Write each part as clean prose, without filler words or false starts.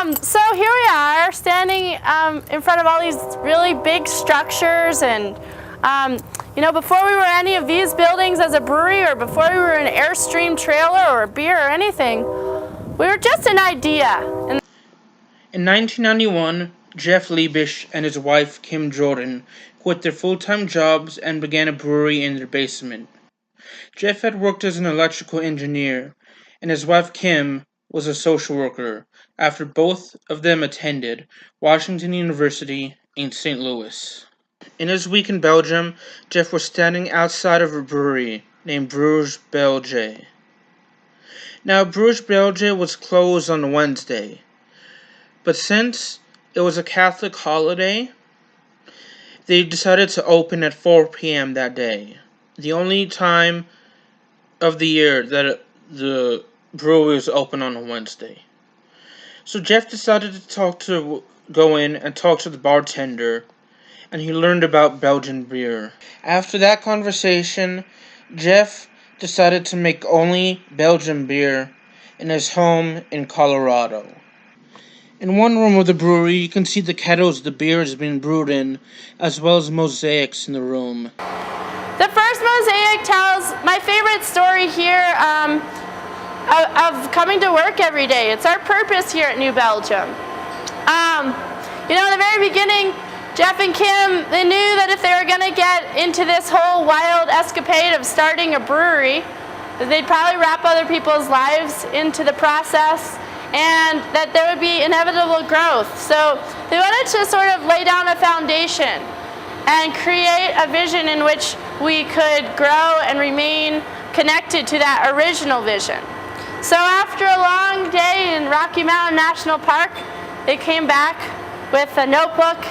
So here we are standing in front of all these really big structures, and before we were any of these buildings as a brewery, or before we were an Airstream trailer or a beer or anything, we were just an idea. In 1991, Jeff Liebisch and his wife Kim Jordan quit their full-time jobs and began a brewery in their basement. Jeff had worked as an electrical engineer, and his wife Kim was a social worker after both of them attended Washington University in St. Louis. In his week in Belgium, Jeff was standing outside of a brewery named Brewery Belgium. Now, Brewery Belgium was closed on Wednesday, but since it was a Catholic holiday, they decided to open at 4 p.m. that day, the only time of the year that the brewery was open on a Wednesday. So Jeff decided to go in and talk to the bartender, and he learned about Belgian beer. After that conversation, Jeff decided to make only Belgian beer in his home in Colorado. In one room of the brewery, you can see the kettles the beer has been brewed in, as well as mosaics in the room. The first mosaic tells my favorite story here of coming to work every day. It's our purpose here at New Belgium. In the very beginning, Jeff and Kim, they knew that if they were going to get into this whole wild escapade of starting a brewery, that they'd probably wrap other people's lives into the process, and that there would be inevitable growth. So they wanted to sort of lay down a foundation and create a vision in which we could grow and remain connected to that original vision. So after a long day in Rocky Mountain National Park, they came back with a notebook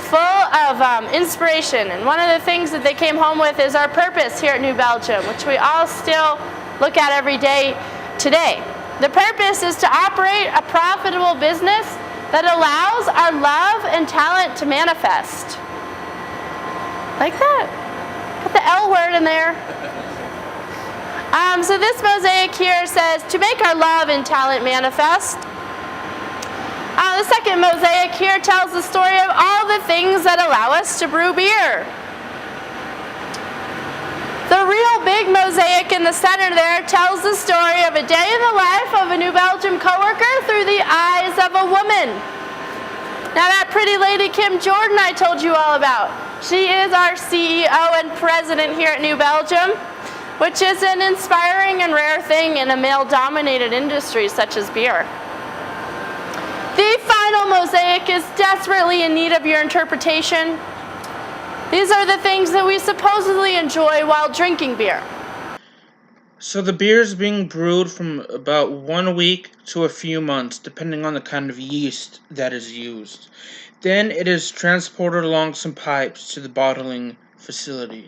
full of inspiration. And one of the things that they came home with is our purpose here at New Belgium, which we all still look at every day today. The purpose is to operate a profitable business that allows our love and talent to manifest. Like that. Put the L word in there. So this mosaic here says, to make our love and talent manifest. The second mosaic here tells the story of all the things that allow us to brew beer. The real big mosaic in the center there tells the story of a day in the life of a New Belgium coworker through the eyes of a woman. Now that pretty lady Kim Jordan I told you all about, she is our CEO and president here at New Belgium, which is an inspiring and rare thing in a male-dominated industry such as beer. The final mosaic is desperately in need of your interpretation. These are the things that we supposedly enjoy while drinking beer. So the beer is being brewed from about 1 week to a few months, depending on the kind of yeast that is used. Then it is transported along some pipes to the bottling facility.